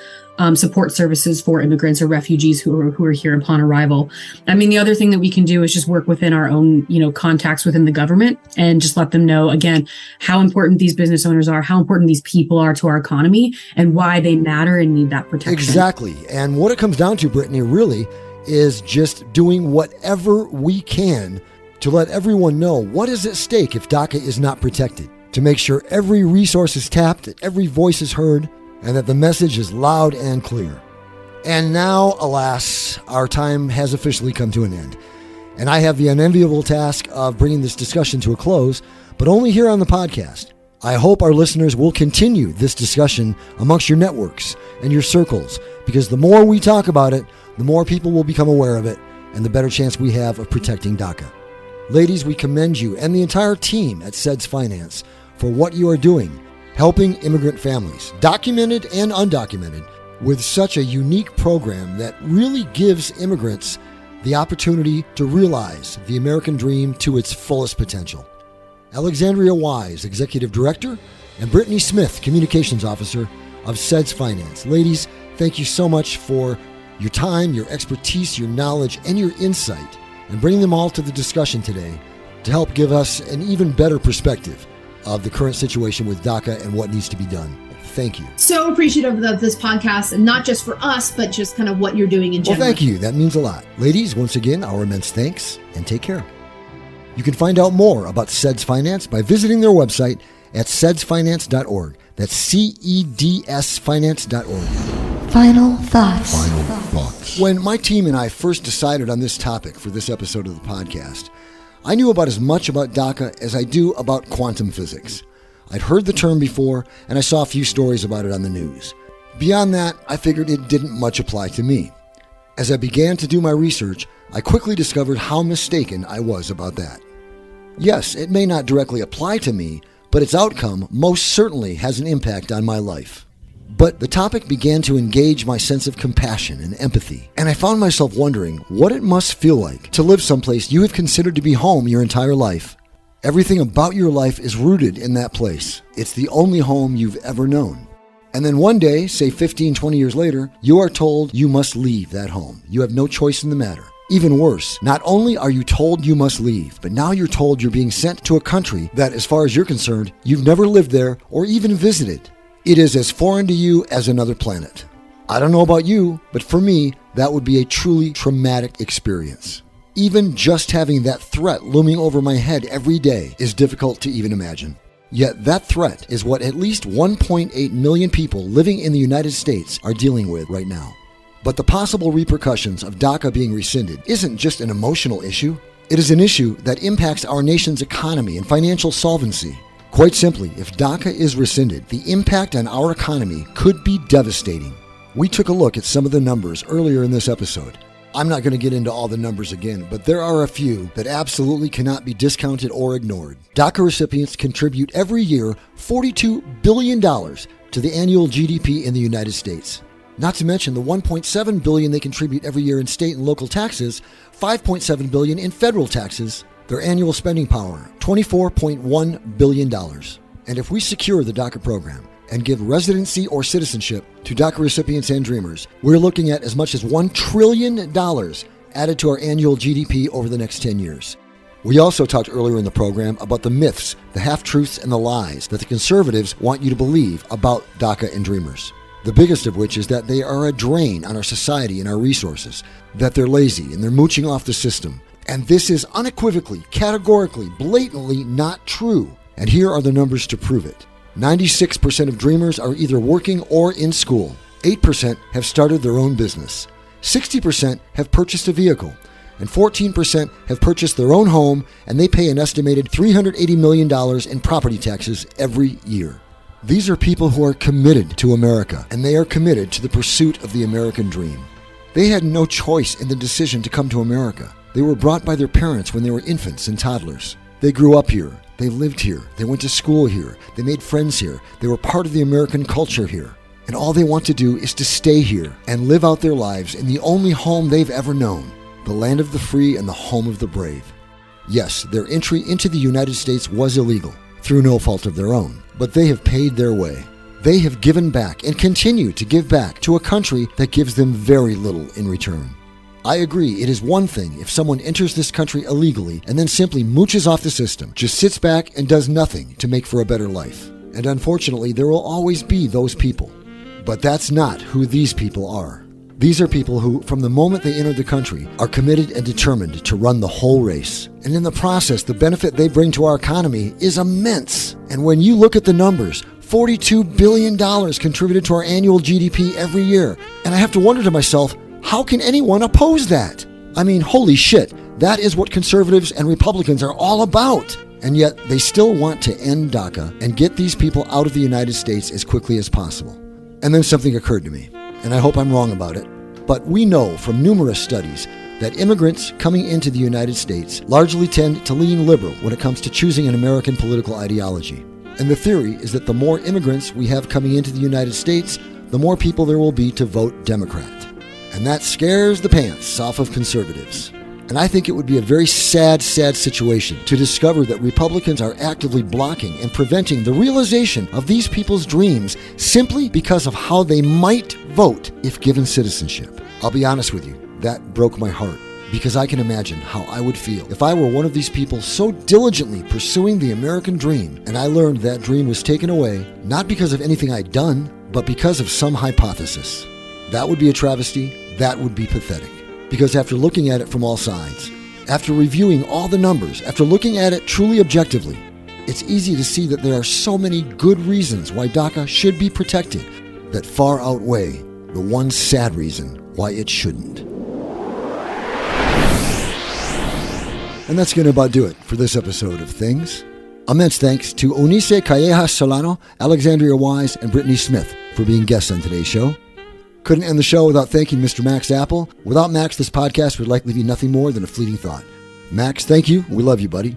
support services for immigrants or refugees who are here upon arrival. I mean, the other thing that we can do is just work within our own, contacts within the government and just let them know, again, how important these business owners are, how important these people are to our economy, and why they matter and need that protection. Exactly. And what it comes down to, Brittany, really is just doing whatever we can to let everyone know what is at stake if DACA is not protected, to make sure every resource is tapped, that every voice is heard, and that the message is loud and clear. And now, alas, our time has officially come to an end. And I have the unenviable task of bringing this discussion to a close, but only here on the podcast. I hope our listeners will continue this discussion amongst your networks and your circles, because the more we talk about it, the more people will become aware of it, and the better chance we have of protecting DACA. Ladies, we commend you and the entire team at SEDS Finance for what you are doing, helping immigrant families, documented and undocumented, with such a unique program that really gives immigrants the opportunity to realize the American dream to its fullest potential. Alexandria Wise, Executive Director, and Brittany Smith, Communications Officer of SEDS Finance. Ladies, thank you so much for your time, your expertise, your knowledge, and your insight, and bringing them all to the discussion today to help give us an even better perspective of the current situation with DACA and what needs to be done. Thank you. So appreciative of this podcast, and not just for us, but just kind of what you're doing in general. Well, thank you. That means a lot. Ladies, once again, our immense thanks, and take care. You can find out more about SEDS Finance by visiting their website at sedsfinance.org. That's CEDSfinance.org. Final thoughts. Final thoughts. When my team and I first decided on this topic for this episode of the podcast, I knew about as much about DACA as I do about quantum physics. I'd heard the term before, and I saw a few stories about it on the news. Beyond that, I figured it didn't much apply to me. As I began to do my research, I quickly discovered how mistaken I was about that. Yes, it may not directly apply to me, but its outcome most certainly has an impact on my life. But the topic began to engage my sense of compassion and empathy, and I found myself wondering what it must feel like to live someplace you have considered to be home your entire life. Everything about your life is rooted in that place. It's the only home you've ever known. And then one day, say 15, 20 years later, you are told you must leave that home. You have no choice in the matter. Even worse, not only are you told you must leave, but now you're told you're being sent to a country that, as far as you're concerned, you've never lived there or even visited. It is as foreign to you as another planet. I don't know about you, but for me, that would be a truly traumatic experience. Even just having that threat looming over my head every day is difficult to even imagine. Yet that threat is what at least 1.8 million people living in the United States are dealing with right now. But the possible repercussions of DACA being rescinded isn't just an emotional issue. It is an issue that impacts our nation's economy and financial solvency. Quite simply, if DACA is rescinded, the impact on our economy could be devastating. We took a look at some of the numbers earlier in this episode. I'm not going to get into all the numbers again, but there are a few that absolutely cannot be discounted or ignored. DACA recipients contribute every year $42 billion to the annual GDP in the United States. Not to mention the $1.7 billion they contribute every year in state and local taxes, $5.7 billion in federal taxes, their annual spending power, $24.1 billion. And if we secure the DACA program and give residency or citizenship to DACA recipients and dreamers, we're looking at as much as $1 trillion added to our annual GDP over the next 10 years. We also talked earlier in the program about the myths, the half-truths, and the lies that the conservatives want you to believe about DACA and dreamers. The biggest of which is that they are a drain on our society and our resources, that they're lazy and they're mooching off the system. And this is unequivocally, categorically, blatantly not true. And here are the numbers to prove it. 96% of dreamers are either working or in school. 8% have started their own business. 60% have purchased a vehicle. and 14% have purchased their own home, and they pay an estimated $380 million in property taxes every year. These are people who are committed to America, and they are committed to the pursuit of the American dream. They had no choice in the decision to come to America. They were brought by their parents when they were infants and toddlers. They grew up here. They lived here. They went to school here. They made friends here. They were part of the American culture here. And all they want to do is to stay here and live out their lives in the only home they've ever known, the land of the free and the home of the brave. Yes, their entry into the United States was illegal, through no fault of their own, but they have paid their way. They have given back and continue to give back to a country that gives them very little in return. I agree, it is one thing if someone enters this country illegally and then simply mooches off the system, just sits back and does nothing to make for a better life. And unfortunately, there will always be those people. But that's not who these people are. These are people who, from the moment they entered the country, are committed and determined to run the whole race. And in the process, the benefit they bring to our economy is immense. And when you look at the numbers, $42 billion contributed to our annual GDP every year. And I have to wonder to myself, how can anyone oppose that? I mean, holy shit, that is what conservatives and Republicans are all about. And yet they still want to end DACA and get these people out of the United States as quickly as possible. And then something occurred to me, and I hope I'm wrong about it, but we know from numerous studies that immigrants coming into the United States largely tend to lean liberal when it comes to choosing an American political ideology. And the theory is that the more immigrants we have coming into the United States, the more people there will be to vote Democrat. And that scares the pants off of conservatives. And I think it would be a very sad situation to discover that Republicans are actively blocking and preventing the realization of these people's dreams simply because of how they might vote if given citizenship. I'll be honest with you, that broke my heart, because I can imagine how I would feel if I were one of these people so diligently pursuing the American dream, and I learned that dream was taken away, not because of anything I'd done, but because of some hypothesis. That would be a travesty. That would be pathetic. Because after looking at it from all sides, after reviewing all the numbers, after looking at it truly objectively, it's easy to see that there are so many good reasons why DACA should be protected that far outweigh the one sad reason why it shouldn't. And that's going to about do it for this episode of Things. Immense thanks to Eunice Callejas Solano, Alexandria Wise, and Brittany Smith for being guests on today's show. Couldn't end the show without thanking Mr. Max Apple. Without Max, this podcast would likely be nothing more than a fleeting thought. Max, thank you. We love you, buddy.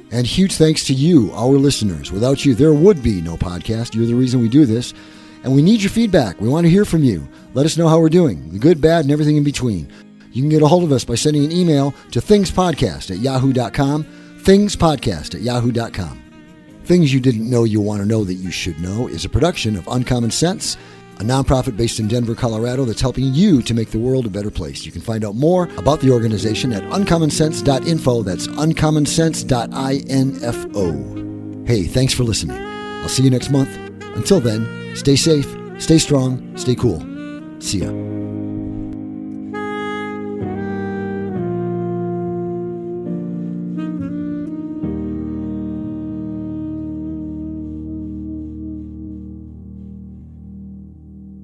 And huge thanks to you, our listeners. Without you, there would be no podcast. You're the reason we do this. And we need your feedback. We want to hear from you. Let us know how we're doing, the good, bad, and everything in between. You can get a hold of us by sending an email to thingspodcast@yahoo.com, thingspodcast@yahoo.com. Things You Didn't Know You Want to Know That You Should Know is a production of Uncommon Sense, a nonprofit based in Denver, Colorado that's helping you to make the world a better place. You can find out more about the organization at uncommonsense.info. That's uncommonsense.info. Hey, thanks for listening. I'll see you next month. Until then, stay safe, stay strong, stay cool. See ya.